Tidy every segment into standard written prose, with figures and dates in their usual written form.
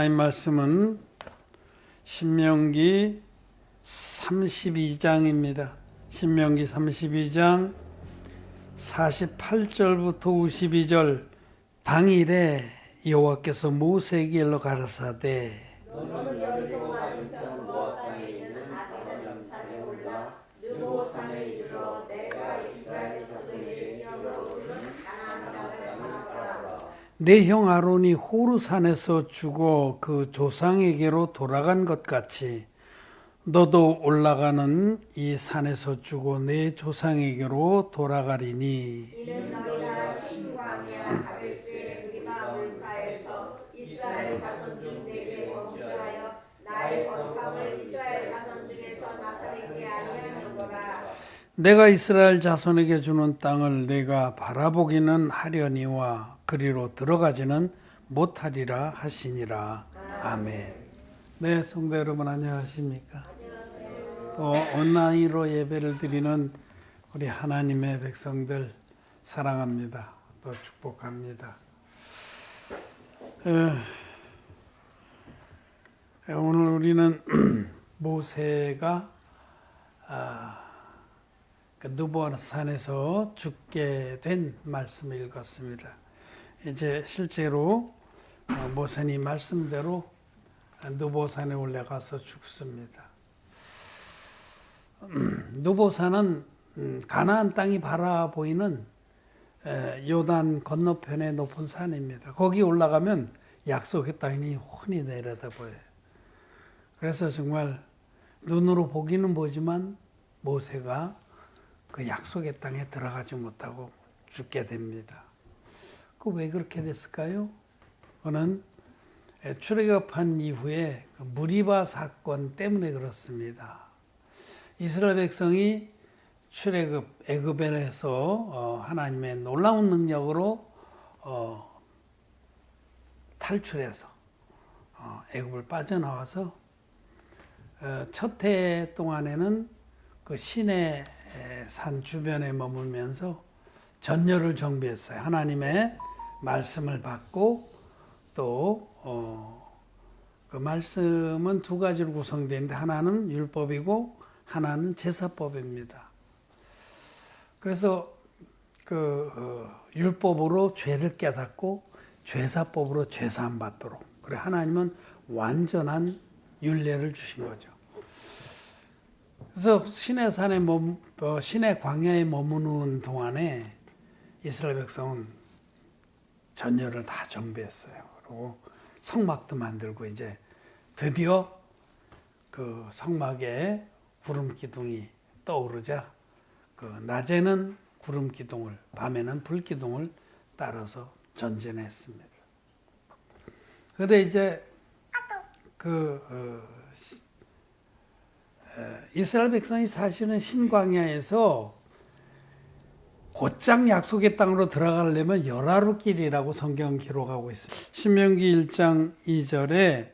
하나님 말씀은 신명기 32장입니다. 신명기 32장 48절부터 52절. 당일에 여호와께서 모세에게로 가라사대 너는 여리고 맞은편 모압 땅에 있는 아비람 산에 올라 느보 산에 이르러 내가 이스라엘 자손에게 기업으로 주는 가나안 땅을 가나보라. 내 형 아론이 호르산에서 죽어 그 조상에게로 돌아간 것 같이 너도 올라가는 이 산에서 죽어 내 조상에게로 돌아가리니 이는 너희가 신광야 가데스의 브리마 물가에서 이스라엘 자손 중 내게 범죄하여 나의 거룩함을 이스라엘 자손 중에서 나타내지 아니하는도다. 내가 이스라엘 자손에게 주는 땅을 내가 바라보기는 하려니와 그리로 들어가지는 못하리라 하시니라. 아멘. 네, 성도 여러분 안녕하십니까? 온라인으로 예배를 드리는 우리 하나님의 백성들 사랑합니다. 또 축복합니다. 오늘 우리는 모세가 느보산에서 죽게 된 말씀을 읽었습니다. 이제 실제로 모세님 말씀대로 느보산에 올라가서 죽습니다. 느보산은 가나안 땅이 바라보이는 요단 건너편의 높은 산입니다. 거기 올라가면 약속의 땅이 훤히 내려다 보여요. 그래서 정말 눈으로 보기는 보지만 모세가 그 약속의 땅에 들어가지 못하고 죽게 됩니다. 그 왜 그렇게 됐을까요? 그는 출애굽한 이후에 그 무리바 사건 때문에 그렇습니다. 이스라엘 백성이 애굽에서 하나님의 놀라운 능력으로 탈출해서 애굽을 빠져나와서 첫 해 동안에는 그 시내 산 주변에 머물면서 전열을 정비했어요. 하나님의 말씀을 받고 또 그 말씀은 두 가지로 구성되는데 하나는 율법이고 하나는 제사법입니다. 그래서 그 율법으로 죄를 깨닫고 제사법으로 죄사함 받도록 그래 하나님은 완전한 율례를 주신 거죠. 그래서 시내 광야에 머무는 동안에 이스라엘 백성은 전열을 다 정비했어요. 그리고 성막도 만들고 이제 드디어 그 성막에 구름 기둥이 떠오르자 그 낮에는 구름 기둥을 밤에는 불 기둥을 따라서 전진했습니다. 그런데 이제 이스라엘 백성이 사실은 신광야에서 곧장 약속의 땅으로 들어가려면 열하루길이라고 성경 기록하고 있습니다. 신명기 1장 2절에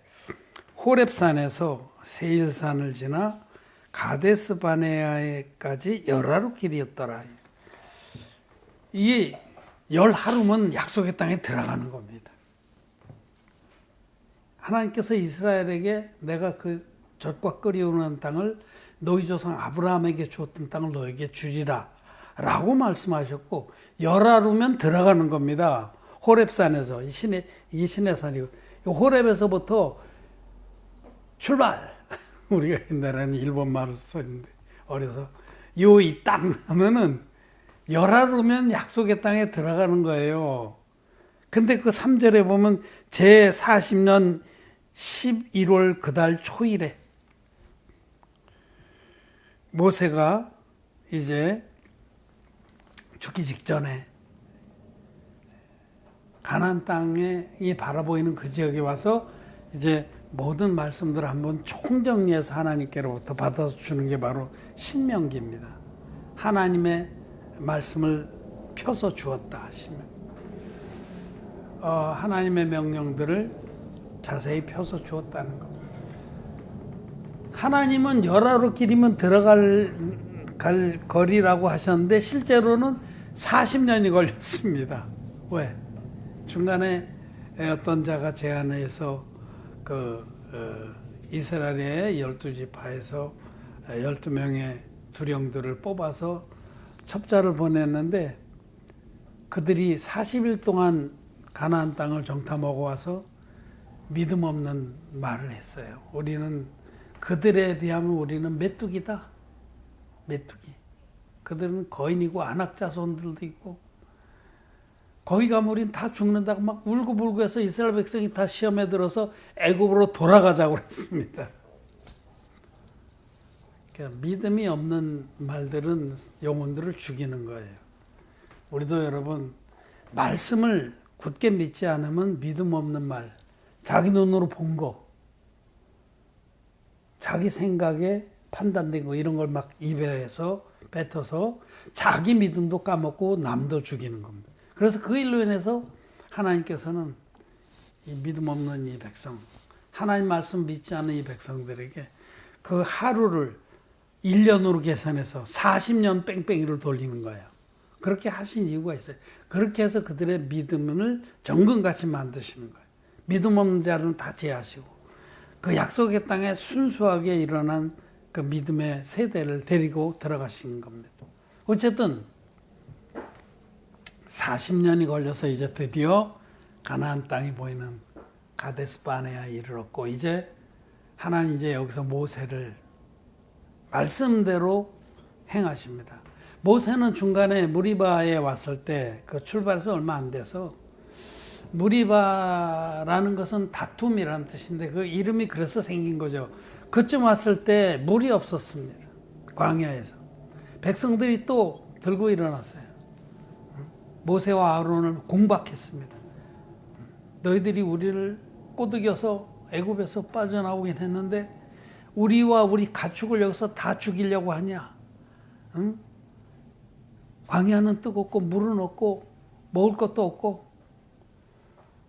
호렙산에서 세일산을 지나 가데스 바네아에까지 열하루길이었더라. 이게 10하루면 약속의 땅에 들어가는 겁니다. 하나님께서 이스라엘에게 내가 그 젖과 끓이오는 땅을 너희 조상 아브라함에게 주었던 땅을 너에게 주리라 라고 말씀하셨고 10하루면 들어가는 겁니다. 호렙산에서 이게 시내산이고 호렙에서부터 출발. 우리가 옛날에는 일본 말을 썼는데 어려서 이 땅 하면은 10하루면 약속의 땅에 들어가는 거예요. 근데 그 3절에 보면 제 40년 11월 그달 초일에 모세가 이제 죽기 직전에 가나안 땅에 바라보이는 그 지역에 와서 이제 모든 말씀들을 한번 총정리해서 하나님께로부터 받아서 주는 게 바로 신명기입니다. 하나님의 말씀을 펴서 주었다. 하나님의 명령들을 자세히 펴서 주었다는 겁니다. 하나님은 10하루 길이면 들어갈 거리라고 하셨는데 실제로는 40년이 걸렸습니다. 왜? 중간에 어떤 자가 제안해서 이스라엘의 12지파에서 12명의 두령들을 뽑아서 첩자를 보냈는데 그들이 40일 동안 가나안 땅을 정탐하고 와서 믿음 없는 말을 했어요. 우리는 그들에 비하면 우리는 메뚜기다. 메뚜기. 그들은 거인이고 안악자손들도 있고 거기 가면 우린 다 죽는다고 막 울고불고 해서 이스라엘 백성이 다 시험에 들어서 애굽으로 돌아가자고 했습니다. 그러니까 믿음이 없는 말들은 영혼들을 죽이는 거예요. 우리도 여러분 말씀을 굳게 믿지 않으면 믿음 없는 말, 자기 눈으로 본 거, 자기 생각에 판단된 거 이런 걸 막 입에서 뱉어서 자기 믿음도 까먹고 남도 죽이는 겁니다. 그래서 그 일로 인해서 하나님께서는 이 믿음 없는 이 백성, 하나님 말씀 믿지 않는 이 백성들에게 그 하루를 1년으로 계산해서 40년 뺑뺑이를 돌리는 거예요. 그렇게 하신 이유가 있어요. 그렇게 해서 그들의 믿음을 정금같이 만드시는 거예요. 믿음 없는 자는 다 제하시고 그 약속의 땅에 순수하게 일어난 그 믿음의 세대를 데리고 들어가신 겁니다. 어쨌든 40년이 걸려서 이제 드디어 가나안 땅이 보이는 가데스 바네아에 이르렀고 이제 하나님 이제 여기서 모세를 말씀대로 행하십니다. 모세는 중간에 무리바에 왔을 때 그 출발해서 얼마 안 돼서 무리바라는 것은 다툼이라는 뜻인데 그 이름이 그래서 생긴 거죠. 그쯤 왔을 때 물이 없었습니다. 광야에서. 백성들이 또 들고 일어났어요. 모세와 아론을 공박했습니다. 너희들이 우리를 꼬드겨서 애굽에서 빠져나오긴 했는데 우리와 우리 가축을 여기서 다 죽이려고 하냐? 응? 광야는 뜨겁고 물은 없고 먹을 것도 없고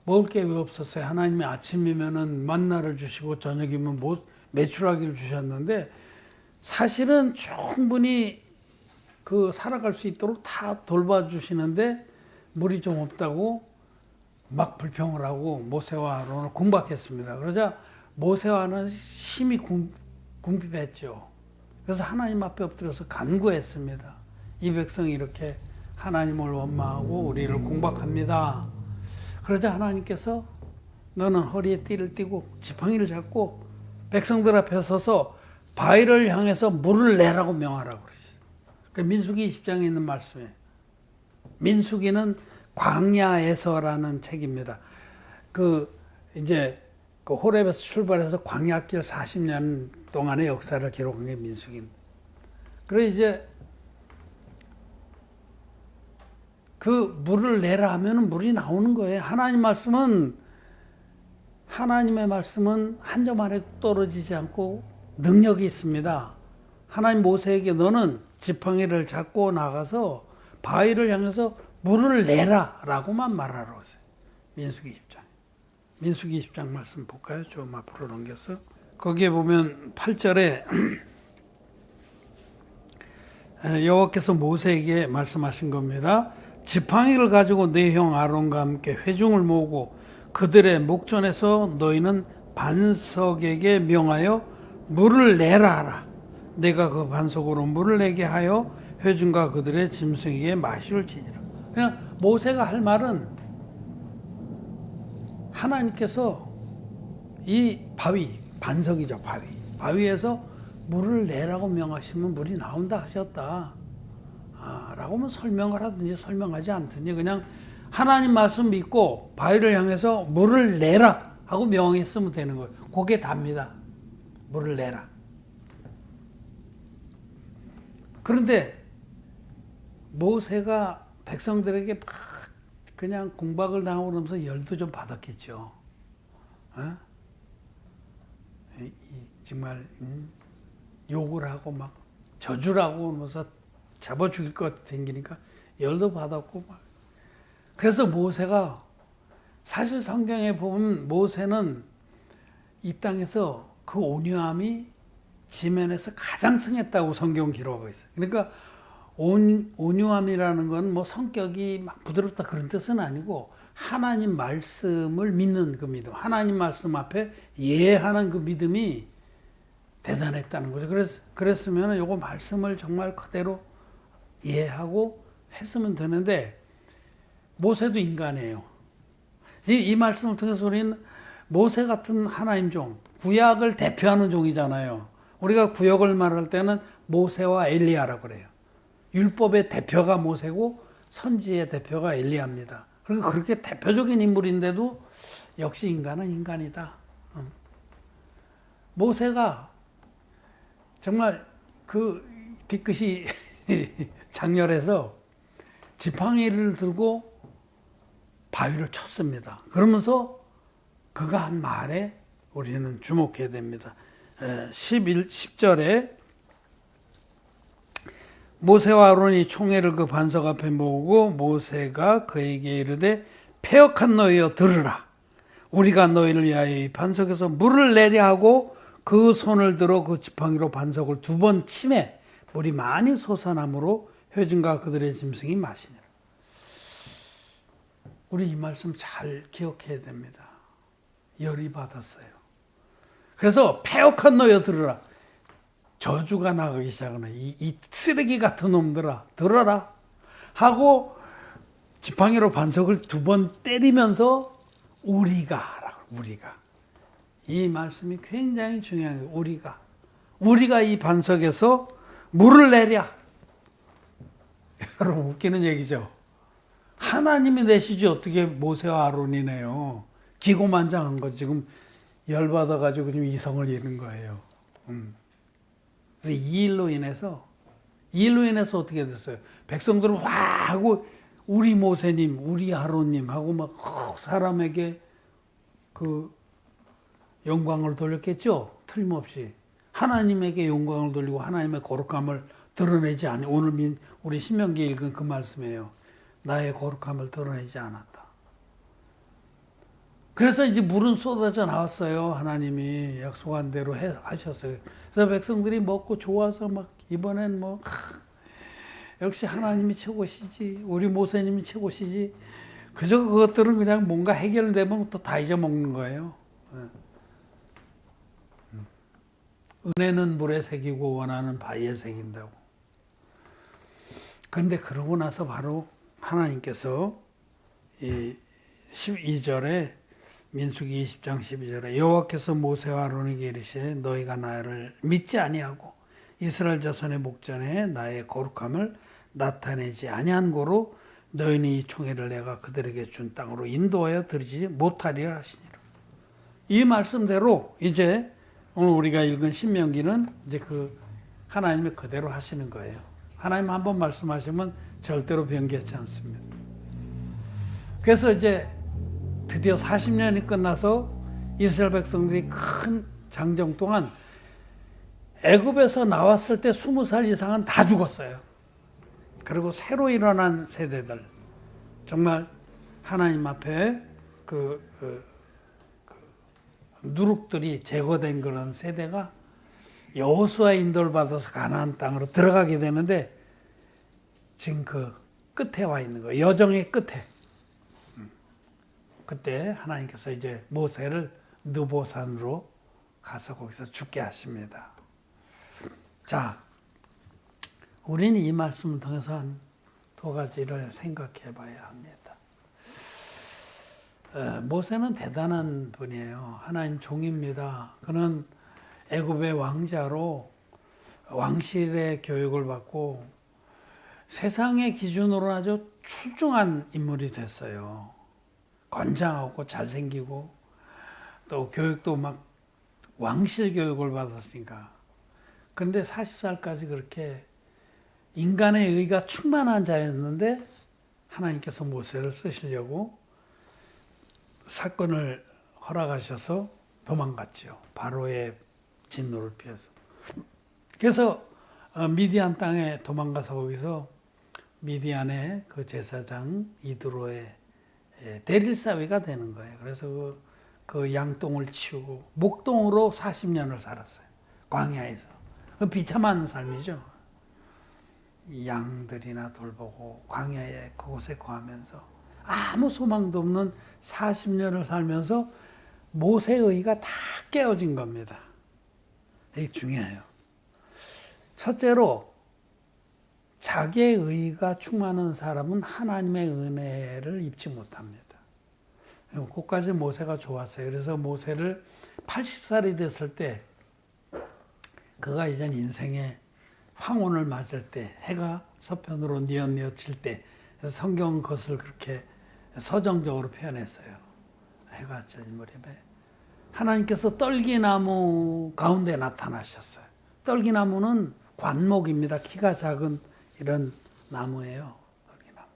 먹을 게 왜 없었어요? 하나님이 아침이면은 만나를 주시고 저녁이면 메추라기를 주셨는데 사실은 충분히 그 살아갈 수 있도록 다 돌봐주시는데 물이 좀 없다고 막 불평을 하고 모세와 아론을 공박했습니다. 그러자 모세와 아론은 심히 궁핍했죠. 그래서 하나님 앞에 엎드려서 간구했습니다. 이 백성이 이렇게 하나님을 원망하고 우리를 공박합니다. 그러자 하나님께서 너는 허리에 띠를 띠고 지팡이를 잡고 백성들 앞에 서서 바위를 향해서 물을 내라고 명하라고 그러지. 그 민수기 20장에 있는 말씀이에요. 민수기는 광야에서라는 책입니다. 이제 호렙에서 출발해서 광야길 40년 동안의 역사를 기록한 게 민수기입니다. 그래 이제 그 물을 내라 하면 물이 나오는 거예요. 하나님의 말씀은 한 점 안에 떨어지지 않고 능력이 있습니다. 하나님 모세에게 너는 지팡이를 잡고 나가서 바위를 향해서 물을 내라 라고만 말하라고 했어요. 민수기 20장. 민수기 20장 말씀 볼까요? 좀 앞으로 넘겨서. 거기에 보면 8절에 여호와께서 모세에게 말씀하신 겁니다. 지팡이를 가지고 네 형 아론과 함께 회중을 모으고 그들의 목전에서 너희는 반석에게 명하여 물을 내라 하라. 내가 그 반석으로 물을 내게 하여 회중과 그들의 짐승에게 마실지니라. 그냥 모세가 할 말은 하나님께서 이 바위, 반석이죠, 바위에서 물을 내라고 명하시면 물이 나온다 하셨다. 라고 뭐 설명을 하든지 설명하지 않든지 그냥 하나님 말씀 믿고 바위를 향해서 물을 내라 하고 명했으면 되는 거예요. 그게 답니다. 물을 내라. 그런데 모세가 백성들에게 막 그냥 공박을 당하고 그러면서 열도 좀 받았겠죠. 정말 욕을 하고 막 저주를 하고 그러면서 잡아 죽일 것 같이 생기니까 열도 받았고 막. 그래서 모세가 사실 성경에 보면 모세는 이 땅에서 그 온유함이 지면에서 가장 승했다고 성경 기록하고 있어요. 그러니까 온유함이라는 건 뭐 성격이 막 부드럽다 그런 뜻은 아니고 하나님 말씀을 믿는 그 믿음, 하나님 말씀 앞에 예하는 그 믿음이 대단했다는 거죠. 그랬으면 요거 말씀을 정말 그대로 이해하고 했으면 되는데, 모세도 인간이에요. 이 말씀을 통해서 우리는 모세 같은 하나님 종, 구약을 대표하는 종이잖아요. 우리가 구약을 말할 때는 모세와 엘리야라고 그래요. 율법의 대표가 모세고 선지의 대표가 엘리야입니다. 그러니까 그렇게 대표적인 인물인데도 역시 인간은 인간이다. 모세가 정말 그 뒤끝이 장렬해서 지팡이를 들고 바위를 쳤습니다. 그러면서 그가 한 말에 우리는 주목해야 됩니다. 10절에 모세와 아론이 총회를 그 반석 앞에 모으고 모세가 그에게 이르되 패역한 너희여 들으라. 우리가 너희를 위하여 이 반석에서 물을 내려 하고 그 손을 들어 그 지팡이로 반석을 2번 치매 물이 많이 솟아나므로 회중과 그들의 짐승이 마시니라. 우리 이 말씀 잘 기억해야 됩니다. 열이 받았어요. 그래서 패역한 너희여 들으라. 저주가 나가기 시작하네. 이 쓰레기 같은 놈들아 들어라 하고 지팡이로 반석을 2번 때리면서 우리가 이 말씀이 굉장히 중요해요. 우리가 이 반석에서 물을 내랴. 여러분 웃기는 얘기죠. 하나님이 내시지 어떻게 모세와 아론이 내요. 기고만장한 거 지금 열받아가지고 지금 이성을 잃은 거예요. 이 일로 인해서 어떻게 됐어요? 백성들은 와 하고 우리 모세님, 우리 아론님 하고 막 사람에게 그 영광을 돌렸겠죠? 틀림없이. 하나님에게 영광을 돌리고 하나님의 거룩함을 드러내지 않아. 오늘 우리 신명기 읽은 그 말씀이에요. 나의 거룩함을 드러내지 않았다. 그래서 이제 물은 쏟아져 나왔어요. 하나님이 약속한 대로 하셨어요. 그래서 백성들이 먹고 좋아서 막 이번엔 역시 하나님이 최고시지. 우리 모세님이 최고시지. 그저 그것들은 그냥 뭔가 해결되면 또 다 잊어먹는 거예요. 은혜는 물에 새기고 원하는 바위에 새긴다고. 그런데 그러고 나서 바로 하나님께서 이 12절에 민수기 20장 12절에 여호와께서 모세와 아론에게 이르시되 너희가 나를 믿지 아니하고 이스라엘 자손의 목전에 나의 거룩함을 나타내지 아니한 고로 너희는 이 총회를 내가 그들에게 준 땅으로 인도하여 들이지 못하리라 하시니라. 이 말씀대로 이제 오늘 우리가 읽은 신명기는 이제 그 하나님이 그대로 하시는 거예요. 하나님 한번 말씀하시면 절대로 변개치 않습니다. 그래서 이제 드디어 40년이 끝나서 이스라엘 백성들이 큰 장정 동안 애굽에서 나왔을 때 20살 이상은 다 죽었어요. 그리고 새로 일어난 세대들, 정말 하나님 앞에 누룩들이 제거된 그런 세대가 여호수아의 인도를 받아서 가나안 땅으로 들어가게 되는데 지금 그 끝에 와 있는 거예요. 여정의 끝에. 그때 하나님께서 이제 모세를 느보산으로 가서 거기서 죽게 하십니다. 자, 우리는 이 말씀을 통해서 한 2가지를 생각해 봐야 합니다. 모세는 대단한 분이에요. 하나님 종입니다. 그는 애굽의 왕자로 왕실의 교육을 받고 세상의 기준으로 아주 출중한 인물이 됐어요. 건장하고 잘생기고 또 교육도 막 왕실 교육을 받았으니까. 그런데 40살까지 그렇게 인간의 의가 충만한 자였는데 하나님께서 모세를 쓰시려고 사건을 허락하셔서 도망갔죠. 바로의 진노를 피해서. 그래서 미디안 땅에 도망가서 거기서 미디안의 그 제사장 이드로의 대릴사위가 되는 거예요. 그래서 그 양똥을 치우고 목동으로 40년을 살았어요. 광야에서. 그 비참한 삶이죠. 양들이나 돌보고 광야에 그곳에 거하면서 아무 소망도 없는 40년을 살면서 모세의 의가 다 깨어진 겁니다. 이게 중요해요. 첫째로 자기의 의가 충만한 사람은 하나님의 은혜를 입지 못합니다. 그것까지 모세가 좋았어요. 그래서 모세를 80살이 됐을 때 그가 이제 인생의 황혼을 맞을 때 해가 서편으로 뉘엿뉘엿칠 때 성경은 그것을 그렇게 서정적으로 표현했어요. 해가 질 무렵에 하나님께서 떨기나무 가운데 나타나셨어요. 떨기나무는 관목입니다. 키가 작은 이런 나무예요. 떨기나무.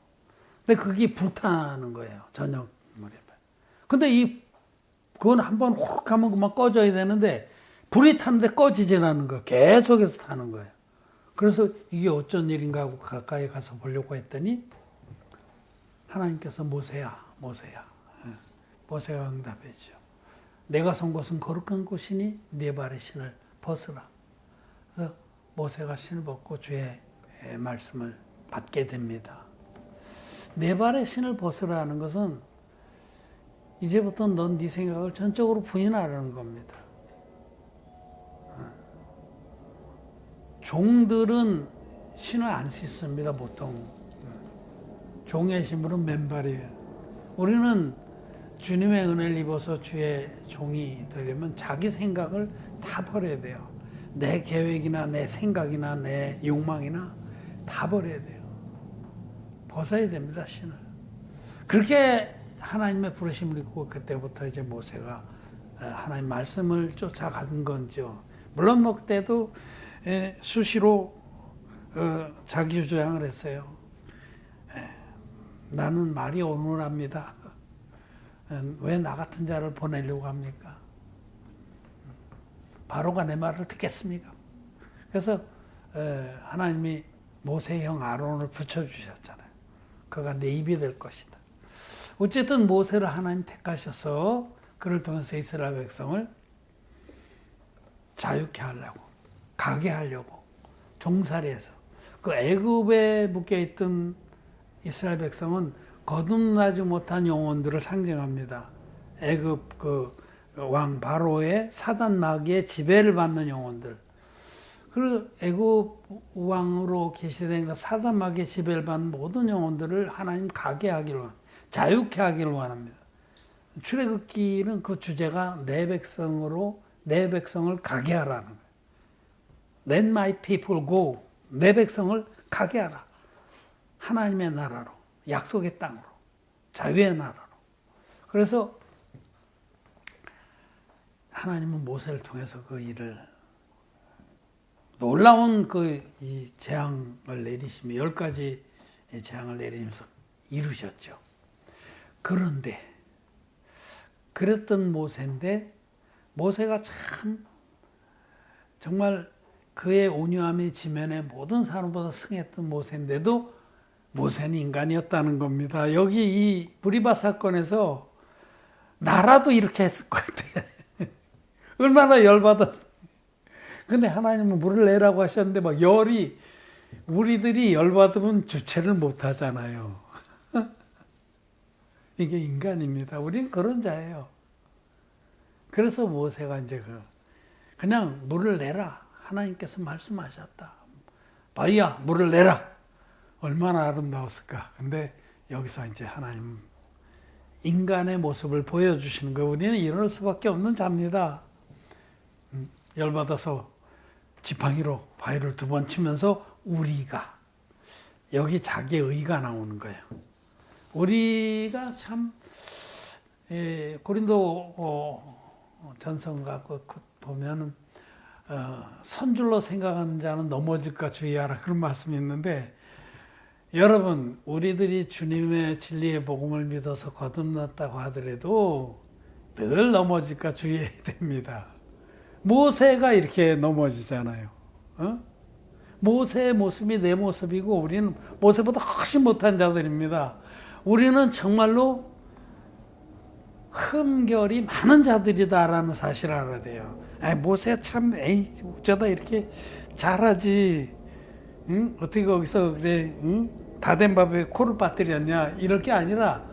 근데 그게 불타는 거예요. 저녁 무렵에. 근데 그건 한번 훅 하면 그만 꺼져야 되는데 불이 타는데 꺼지질 않는 거예요. 계속해서 타는 거예요. 그래서 이게 어쩐 일인가 하고 가까이 가서 보려고 했더니 하나님께서 모세야. 모세가 응답했죠. 내가 선 곳은 거룩한 곳이니 네 발의 신을 벗으라. 그래서 모세가 신을 벗고 주의 말씀을 받게 됩니다. 네 발의 신을 벗으라는 것은 이제부터 넌 네 생각을 전적으로 부인하라는 겁니다. 종들은 신을 안 씻습니다, 보통. 종의 신분은 맨발이에요. 우리는 주님의 은혜를 입어서 주의 종이 되려면 자기 생각을 다 버려야 돼요. 내 계획이나 내 생각이나 내 욕망이나 다 버려야 돼요. 벗어야 됩니다, 신을. 그렇게 하나님의 부르심을 입고 그때부터 이제 모세가 하나님 말씀을 쫓아간 건죠. 물론 뭐 그때도 수시로 자기 주장을 했어요. 나는 말이 온건합니다. 왜 나 같은 자를 보내려고 합니까? 바로가 내 말을 듣겠습니까? 그래서 하나님이 모세의 형 아론을 붙여주셨잖아요. 그가 내 입이 될 것이다. 어쨌든 모세를 하나님 택하셔서 그를 통해서 이스라엘 백성을 자유케 하려고, 가게 하려고, 종살이해서. 그 애굽에 묶여있던 이스라엘 백성은 거듭나지 못한 영혼들을 상징합니다. 애굽 그 왕 바로의 사단 마귀의 지배를 받는 영혼들. 그리고 애굽 왕으로 계시된 그 사단 마귀의 지배를 받는 모든 영혼들을 하나님 가게 하기를 원합니다. 자유케 하기를 원합니다. 출애굽기는 그 주제가 내 백성을 가게 하라는 거예요. Let my people go. 내 백성을 가게 하라. 하나님의 나라로, 약속의 땅으로, 자유의 나라로. 그래서 하나님은 모세를 통해서 그 일을 놀라운 이 재앙을 내리시며 10가지 재앙을 내리면서 이루셨죠. 그런데 그랬던 모세인데 모세가 참 정말 그의 온유함이 지면에 모든 사람보다 승했던 모세인데도 모세는 인간이었다는 겁니다. 여기 이 브리바 사건에서 나라도 이렇게 했을 것 같아요. 얼마나 열받았어. 근데 하나님은 물을 내라고 하셨는데 막 열이, 우리들이 열받으면 주체를 못 하잖아요. 이게 인간입니다. 우린 그런 자예요. 그래서 모세가 이제 그냥 물을 내라. 하나님께서 말씀하셨다. 바위야, 물을 내라. 얼마나 아름다웠을까. 근데 여기서 이제 하나님 인간의 모습을 보여주시는 거. 우리는 이럴 수밖에 없는 자입니다. 열받아서 지팡이로 바위를 2번 치면서 우리가, 여기 자기의 의가 나오는 거예요. 우리가 참 고린도 전서인가 보면은 선줄로 생각하는 자는 넘어질까 주의하라, 그런 말씀이 있는데, 여러분, 우리들이 주님의 진리의 복음을 믿어서 거듭났다고 하더라도 늘 넘어질까 주의해야 됩니다. 모세가 이렇게 넘어지잖아요. 모세의 모습이 내 모습이고 우리는 모세보다 훨씬 못한 자들입니다. 우리는 정말로 흠결이 많은 자들이다라는 사실을 알아야 돼요. 모세 참 어쩌다 이렇게 잘하지. 어떻게 거기서 그래? 다 된 밥에 코를 빠뜨렸냐? 이럴 게 아니라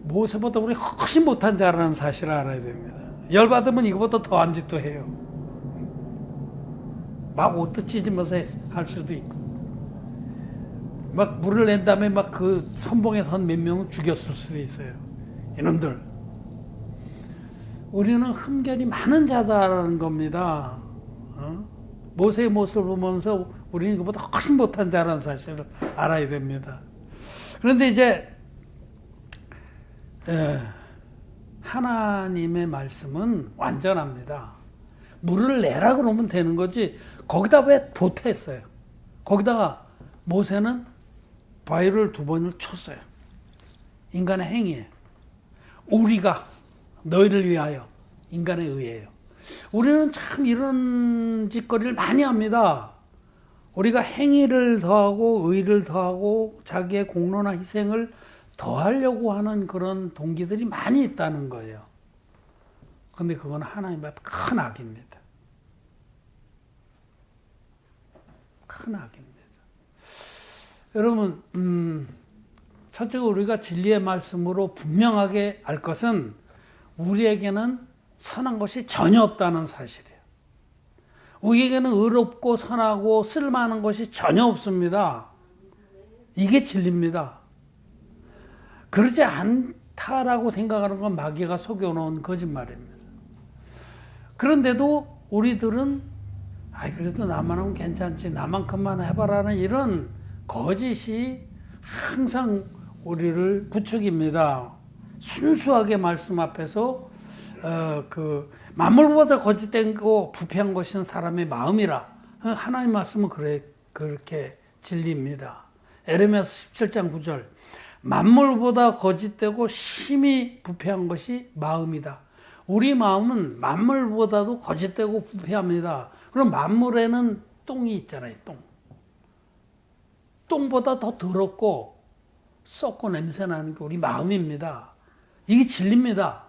모세보다 우리 훨씬 못한 자라는 사실을 알아야 됩니다. 열받으면 이거보다 더한 짓도 해요. 막 옷도 찢으면서 할 수도 있고, 막 물을 낸 다음에 막 그 선봉에 선 몇 명은 죽였을 수도 있어요. 이놈들. 우리는 흠결이 많은 자다라는 겁니다. 모세의 모습을 보면서 우리는 그보다 훨씬 못한 자라는 사실을 알아야 됩니다. 그런데 이제 하나님의 말씀은 완전합니다. 물을 내라 그러면 되는 거지 거기다 왜 보탰어요? 거기다가 모세는 바위를 2번을 쳤어요. 인간의 행위예요. 우리가 너희를 위하여 인간에 의해요. 우리는 참 이런 짓거리를 많이 합니다. 우리가 행위를 더하고 의를 더하고 자기의 공로나 희생을 더하려고 하는 그런 동기들이 많이 있다는 거예요. 그런데 그건 하나님 앞에 큰 악입니다. 큰 악입니다. 여러분, 첫째로 우리가 진리의 말씀으로 분명하게 알 것은 우리에게는 선한 것이 전혀 없다는 사실이에요. 우리에게는 의롭고 선하고 쓸만한 것이 전혀 없습니다. 이게 진리입니다. 그러지 않다라고 생각하는 건 마귀가 속여놓은 거짓말입니다. 그런데도 우리들은 그래도 나만 하면 괜찮지, 나만큼만 해봐라는 이런 거짓이 항상 우리를 부추깁니다. 순수하게 말씀 앞에서 만물보다 거짓된 거 부패한 것은 사람의 마음이라. 하나님 말씀은 그렇게 진리입니다. 에레미야서 17장 9절. 만물보다 거짓되고 심히 부패한 것이 마음이다. 우리 마음은 만물보다도 거짓되고 부패합니다. 그럼 만물에는 똥이 있잖아요. 똥보다 더 더럽고 썩고 냄새나는 게 우리 마음입니다. 이게 진리입니다.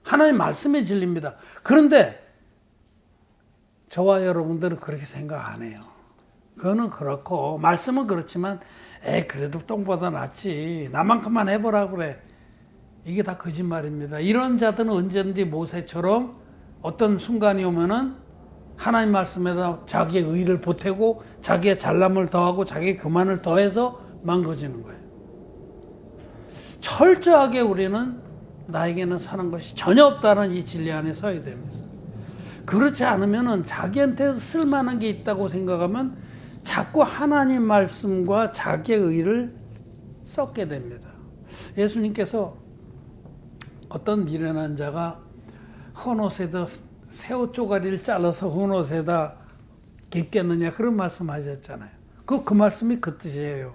하나님 말씀의 진리입니다. 그런데 저와 여러분들은 그렇게 생각 안 해요. 그거는 그렇고 말씀은 그렇지만 그래도 똥보다 낫지, 나만큼만 해보라 그래. 이게 다 거짓말입니다. 이런 자들은 언제든지 모세처럼 어떤 순간이 오면은 하나님 말씀에다 자기의 의를 보태고 자기의 잘남을 더하고 자기의 교만을 더해서 망가지는 거예요. 철저하게 우리는 나에게는 사는 것이 전혀 없다는 이 진리 안에 서야 됩니다. 그렇지 않으면은 자기한테 쓸만한 게 있다고 생각하면 자꾸 하나님 말씀과 자기의 의를 썩게 됩니다. 예수님께서 어떤 미련한 자가 헌옷에다 새우 쪼가리를 잘라서 헌옷에다 깃겠느냐 그런 말씀 하셨잖아요. 그 말씀이 그 뜻이에요.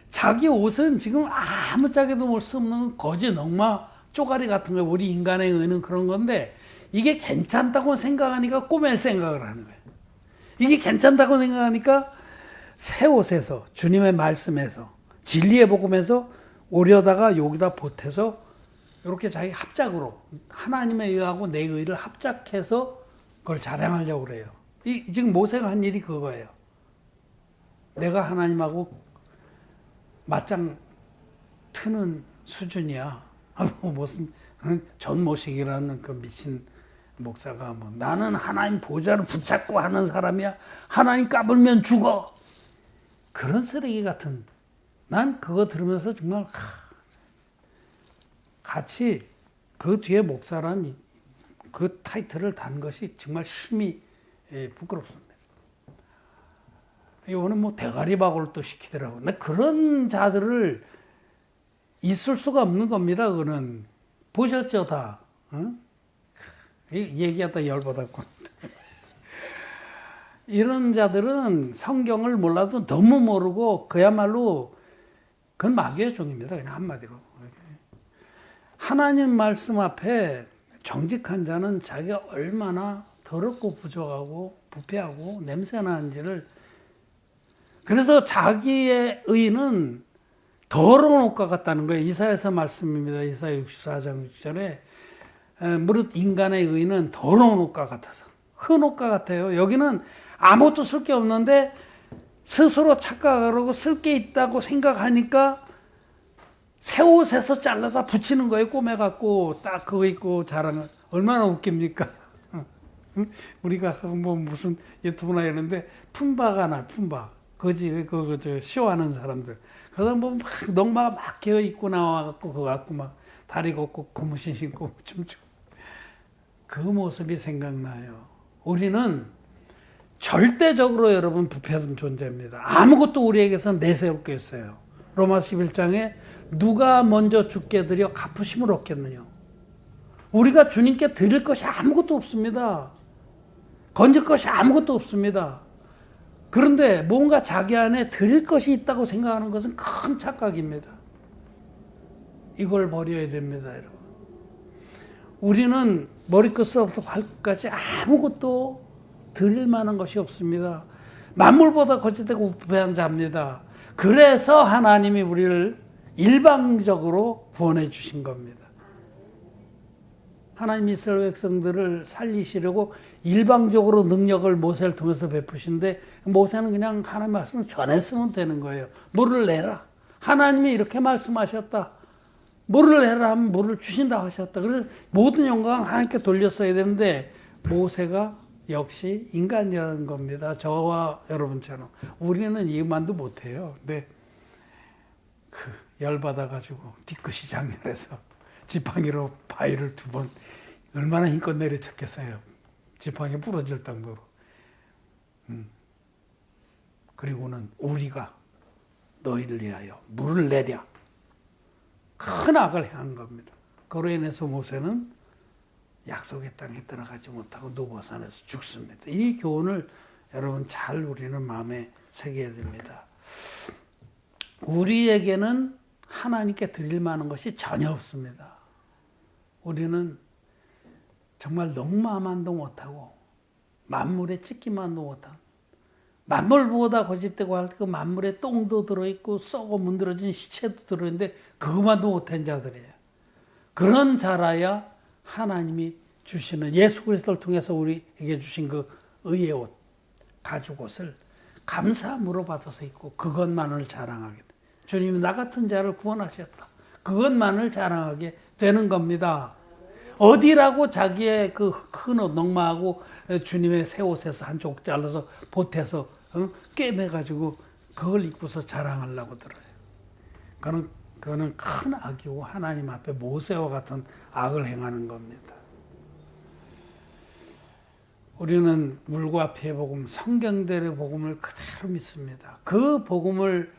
자기 옷은 지금 아무짝에도 볼 수 없는 거지 넝마 쪼가리 같은 거, 우리 인간의 의는 그런 건데 이게 괜찮다고 생각하니까 꼬맬 생각을 하는 거예요. 이게 괜찮다고 생각하니까 새 옷에서 주님의 말씀에서 진리의 복음에서 오려다가 여기다 보태서 이렇게 자기 합작으로 하나님의 의하고 내 의를 합작해서 그걸 자랑하려고 그래요. 지금 모세가 한 일이 그거예요. 내가 하나님하고 맞짱 트는 수준이야. 무슨 전모식이라는 그 미친 목사가 나는 하나님 보좌를 붙잡고 하는 사람이야. 하나님 까불면 죽어. 그런 쓰레기 같은. 난 그거 들으면서 정말 같이 그 뒤에 목사란 그 타이틀을 단 것이 정말 심히 부끄럽습니다. 이거는 대가리 박을 또 시키더라고. 근데 그런 자들을 있을 수가 없는 겁니다. 그거는 보셨죠 다. 응? 얘기하다 열받았고. 이런 자들은 성경을 몰라도 너무 모르고 그야말로 그건 마귀의 종입니다. 그냥 한마디로. 하나님 말씀 앞에 정직한 자는 자기가 얼마나 더럽고 부족하고 부패하고 냄새나는지를, 그래서 자기의 의는 더러운 옷과 같다는 거예요. 이사야서 말씀입니다. 이사야 64장 6절에 무릇 인간의 의는 더러운 옷과 같아서, 흠 옷과 같아요. 여기는 아무것도 쓸 게 없는데 스스로 착각하고 쓸 게 있다고 생각하니까 새 옷에서 잘라다 붙이는 거예요. 꼬매갖고 딱 그거 입고 자랑. 얼마나 웃깁니까? 우리가 뭐 무슨 유튜브나 이러는데 품바가 나 품바. 그지 저 쇼하는 사람들. 그래서 뭐 막 넉마가 막 개어 입고 나와갖고 그거 갖고 막 다리 걷고 고무신 신고 춤추고 그 모습이 생각나요. 우리는 절대적으로 여러분 부패한 존재입니다. 아무것도 우리에게서 내세울 게 없어요. 로마 11장에 누가 먼저 주께 드려 갚으심을 얻겠느냐. 우리가 주님께 드릴 것이 아무것도 없습니다. 건질 것이 아무것도 없습니다. 그런데 뭔가 자기 안에 드릴 것이 있다고 생각하는 것은 큰 착각입니다. 이걸 버려야 됩니다, 여러분. 우리는 머리끝부터 발끝까지 아무것도 드릴 만한 것이 없습니다. 만물보다 거짓되고 부패한 자입니다. 그래서 하나님이 우리를 일방적으로 구원해 주신 겁니다. 하나님 이스라엘 백성들을 살리시려고 일방적으로 능력을 모세를 통해서 베푸신데 모세는 그냥 하나님 말씀을 전했으면 되는 거예요. 물을 내라. 하나님이 이렇게 말씀하셨다. 물을 내라 하면 물을 주신다 하셨다. 그래서 모든 영광 하나님께 돌렸어야 되는데 모세가 역시 인간이라는 겁니다. 저와 여러분처럼. 우리는 이만도 못해요. 근데 열받아가지고 뒤끝이 장렬해서 지팡이로 바위를 2번 얼마나 힘껏 내려쳤겠어요. 지팡이 부러질 정도로. 그리고는 우리가 너희를 위하여 물을 내랴. 큰 악을 행한 겁니다. 그로 인해서 모세는 약속의 땅에 들어가지 못하고 노바산에서 죽습니다. 이 교훈을 여러분 잘 우리는 마음에 새겨야 됩니다. 우리에게는 하나님께 드릴 만한 것이 전혀 없습니다. 우리는 정말 농마만도 못하고 만물에 찍기만도 못하고 만물보다 거짓되고 할 그 만물에 똥도 들어있고 썩어 문드러진 시체도 들어있는데 그것만도 못한 자들이에요. 그런 자라야 하나님이 주시는 예수 그리스도를 통해서 우리에게 주신 그 의의 옷, 가죽 옷을 감사함으로 받아서 입고 그것만을 자랑하게 돼. 주님이 나 같은 자를 구원하셨다. 그것만을 자랑하게 되는 겁니다. 어디라고 자기의 그 큰 옷, 넉마하고 주님의 새 옷에서 한쪽 잘라서 보태서 꿰매가지고 그걸 입고서 자랑하려고 들어요. 그거는 큰 악이고 하나님 앞에 모세와 같은 악을 행하는 겁니다. 우리는 물과 피의 복음, 성경대로의 복음을 그대로 믿습니다. 그 복음을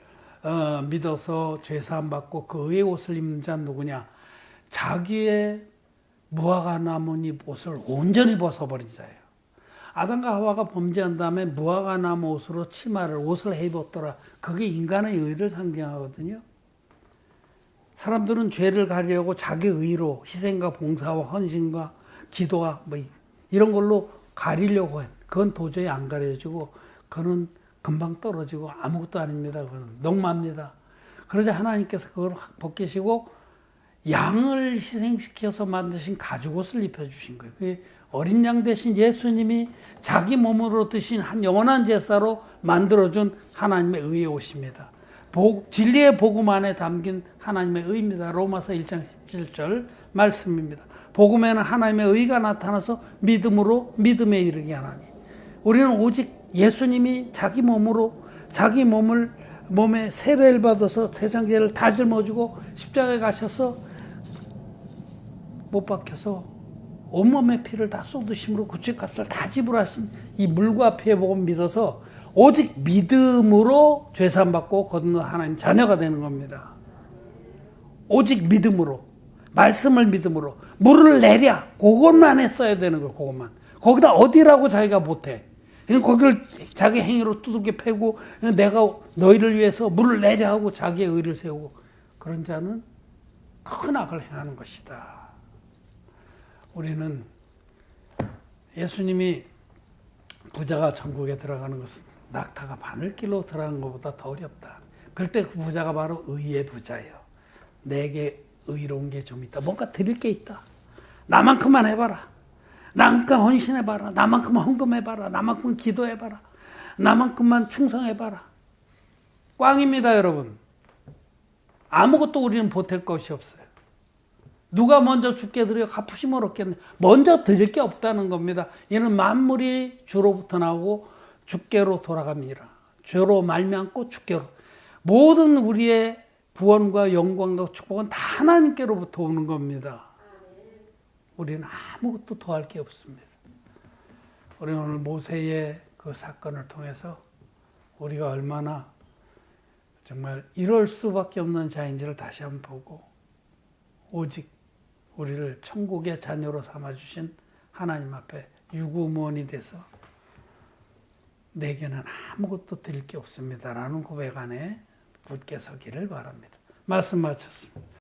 믿어서 죄사함 받고 그 의의 옷을 입는 자는 누구냐? 자기의 무화과 나뭇잎 옷을 온전히 벗어버린 자예요. 아담과 하와가 범죄한 다음에 무화과 나무 옷으로 옷을 해 입었더라. 그게 인간의 의를 상징하거든요. 사람들은 죄를 가리려고 자기 의로 희생과 봉사와 헌신과 기도와 뭐 이런 걸로 가리려고 해. 그건 도저히 안 가려지고 그건 금방 떨어지고 아무것도 아닙니다. 그건 농마입니다. 그러자 하나님께서 그걸 확 벗기시고 양을 희생시켜서 만드신 가죽옷을 입혀주신 거예요. 그게 어린 양 대신 예수님이 자기 몸으로 드신 한 영원한 제사로 만들어준 하나님의 의의 옷입니다. 진리의 복음 안에 담긴 하나님의 의입니다. 로마서 1장 17절 말씀입니다. 복음에는 하나님의 의가 나타나서 믿음에 이르게 하나니 우리는 오직 예수님이 자기 몸으로 자기 몸에 세례를 받아서 세상 죄를 다 짊어지고 십자가에 가셔서 못 박혀서 온몸의 피를 다 쏟으심으로 그 죄값을 다 지불하신 이 물과 피의 복음 믿어서 오직 믿음으로 죄사함 받고 거듭난 하나님 자녀가 되는 겁니다. 오직 믿음으로, 말씀을 믿음으로 물을 내랴. 그것만 했어야 되는 거예요. 그것만. 거기다 어디라고 자기가 못해. 거기를 자기 행위로 두들겨 패고 내가 너희를 위해서 물을 내랴 하고 자기의 의를 세우고 그런 자는 큰 악을 행하는 것이다. 우리는 예수님이 부자가 천국에 들어가는 것은 낙타가 바늘길로 들어가는 것보다 더 어렵다. 그럴 때 그 부자가 바로 의의 부자예요. 내게 의로운 게 좀 있다. 뭔가 드릴 게 있다. 나만큼만 해봐라. 나만큼 헌신해봐라. 나만큼만 헌금해봐라. 나만큼 기도해봐라. 나만큼만 충성해봐라. 꽝입니다, 여러분. 아무것도 우리는 보탤 것이 없어요. 누가 먼저 주께 드려 갚으심을 얻겠느냐. 먼저 드릴 게 없다는 겁니다. 이는 만물이 주로부터 나오고 주께로 돌아갑니다. 주로 말미암고 주께로. 모든 우리의 구원과 영광과 축복은 다 하나님께로부터 오는 겁니다. 우리는 아무것도 더할 게 없습니다. 우리 오늘 모세의 그 사건을 통해서 우리가 얼마나 정말 이럴 수밖에 없는 자인지를 다시 한번 보고 오직 우리를 천국의 자녀로 삼아주신 하나님 앞에 유구무원이 돼서 내게는 아무것도 드릴 게 없습니다라는 고백 안에 굳게 서기를 바랍니다. 말씀 마쳤습니다.